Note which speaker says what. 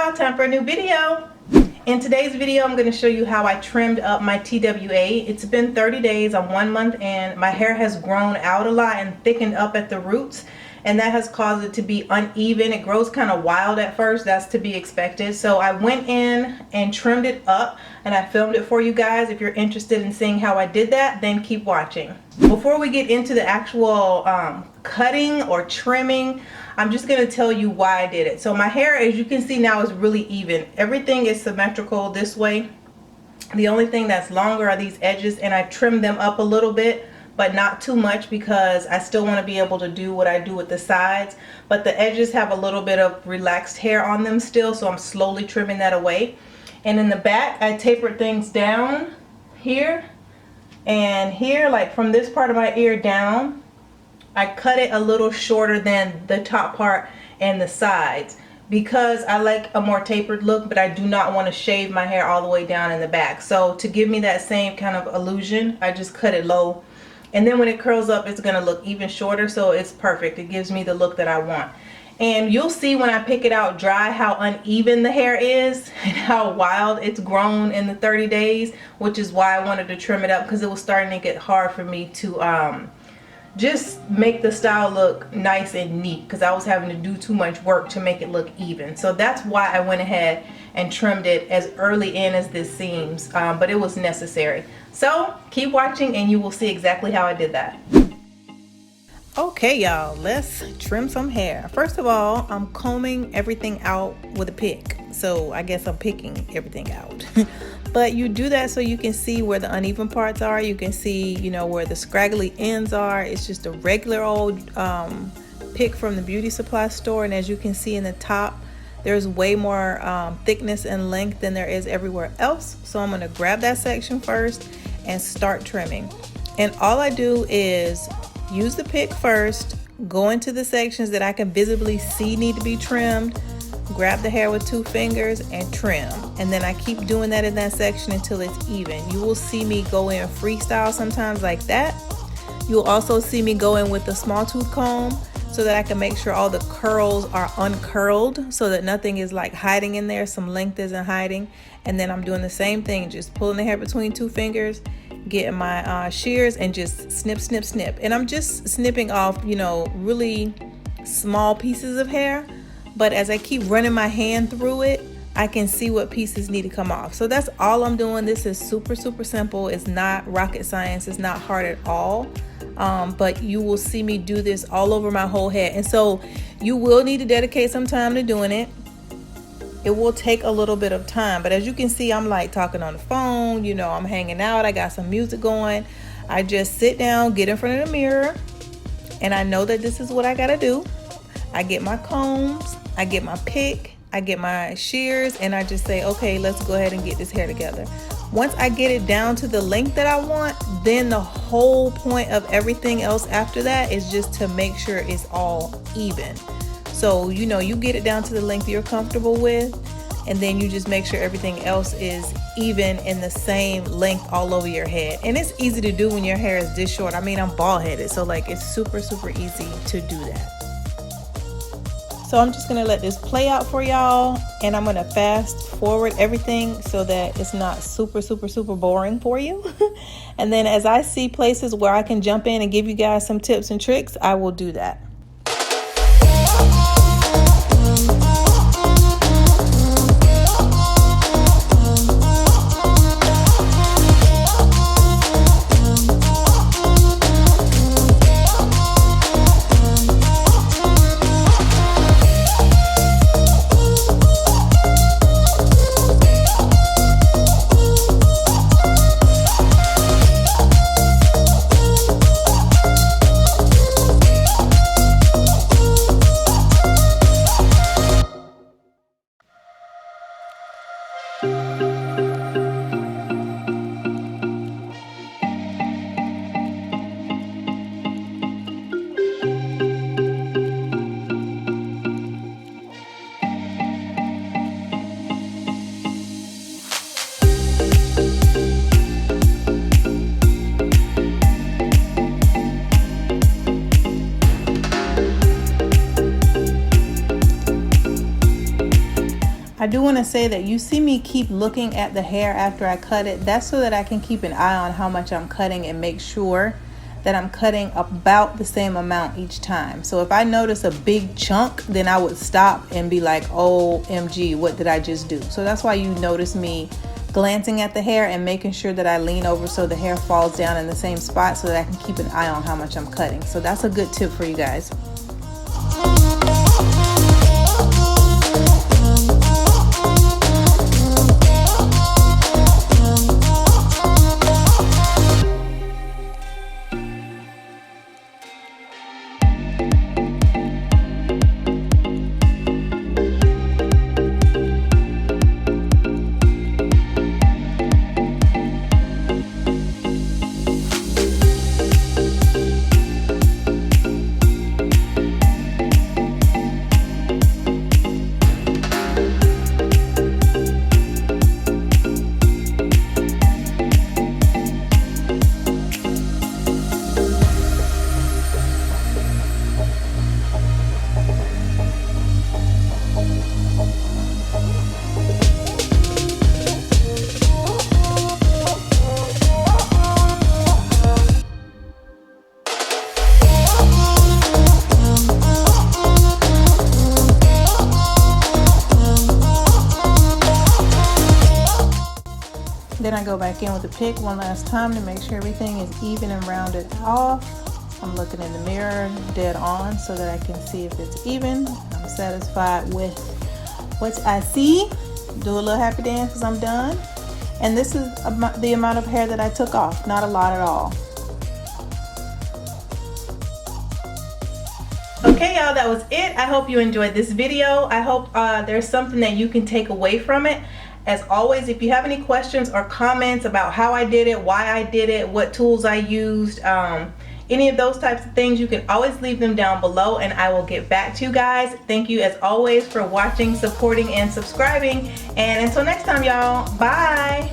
Speaker 1: y'all, time for a new video. In today's video, I'm going to show you how I trimmed up my TWA. It's been 30 days, I'm 1 month in. My hair has grown out a lot and thickened up at the roots, and that has caused it to be uneven. It grows kind of wild at first, that's to be expected. So I went in and trimmed it up, and I filmed it for you guys. If you're interested in seeing how I did that, then keep watching. Before we get into the actual cutting or trimming, I'm just going to tell you why I did it. So my hair, as you can see now, is really even. Everything is symmetrical this way. The only thing that's longer are these edges, and I trimmed them up a little bit, but not too much because I still want to be able to do what I do with the sides. But the edges have a little bit of relaxed hair on them still, so I'm slowly trimming that away. And in the back, I tapered things down here and here, like from this part of my ear down. I cut it a little shorter than the top part and the sides because I like a more tapered look, but I do not want to shave my hair all the way down in the back. So to give me that same kind of illusion, I just cut it low. And then when it curls up, it's going to look even shorter, so it's perfect. It gives me the look that I want. And you'll see when I pick it out dry how uneven the hair is and how wild it's grown in the 30 days, which is why I wanted to trim it up, because it was starting to get hard for me to just make the style look nice and neat, because I was having to do too much work to make it look even. So that's why I went ahead and trimmed it as early in as this seems, but it was necessary. So keep watching and you will see exactly how I did that. Okay y'all, let's trim some hair. First of all, I'm combing everything out with a pick, so I guess I'm picking everything out. But you do that so you can see where the uneven parts are. You can see, you know, where the scraggly ends are. It's just a regular old pick from the beauty supply store, and as you can see in the top, there's way more thickness and length than there is everywhere else. So I'm going to grab that section first and start trimming. And all I do is use the pick first, go into the sections that I can visibly see need to be trimmed, grab the hair with 2 fingers and trim. And then I keep doing that in that section until it's even. You will see me go in freestyle sometimes like that. You'll also see me go in with the small tooth comb so that I can make sure all the curls are uncurled, so that nothing is like hiding in there, some length isn't hiding. And then I'm doing the same thing, just pulling the hair between 2 fingers, getting my shears and just snip, snip, snip. And I'm just snipping off, you know, really small pieces of hair. But as I keep running my hand through it, I can see what pieces need to come off. So that's all I'm doing. This is super, super simple. It's not rocket science. It's not hard at all. But you will see me do this all over my whole head. And so you will need to dedicate some time to doing it. It will take a little bit of time. But as you can see, I'm like talking on the phone. You know, I'm hanging out. I got some music going. I just sit down, get in front of the mirror, and I know that this is what I got to do. I get my combs, I get my pick, I get my shears, and I just say, okay, let's go ahead and get this hair together. Once I get it down to the length that I want, then the whole point of everything else after that is just to make sure it's all even. So, you know, you get it down to the length you're comfortable with, and then you just make sure everything else is even in the same length all over your head. And it's easy to do when your hair is this short. I mean, I'm bald headed, so like it's super, super easy to do that. So I'm just gonna let this play out for y'all, and I'm gonna fast forward everything so that it's not super, super, super boring for you. And then as I see places where I can jump in and give you guys some tips and tricks, I will do that. I do want to say that you see me keep looking at the hair after I cut it. That's so that I can keep an eye on how much I'm cutting and make sure that I'm cutting about the same amount each time. So if I notice a big chunk, then I would stop and be like, OMG, what did I just do? So that's why you notice me glancing at the hair and making sure that I lean over so the hair falls down in the same spot so that I can keep an eye on how much I'm cutting. So that's a good tip for you guys. Then I go back in with the pick one last time to make sure everything is even and rounded off. I'm looking in the mirror dead on so that I can see if it's even. I'm satisfied with what I see. Do a little happy dance because I'm done. And this is the amount of hair that I took off, not a lot at all. Okay, y'all, that was it. I hope you enjoyed this video. I hope there's something that you can take away from it. As always, if you have any questions or comments about how I did it, why I did it, what tools I used, any of those types of things, you can always leave them down below and I will get back to you guys. Thank you as always for watching, supporting, and subscribing. And until next time, y'all, bye.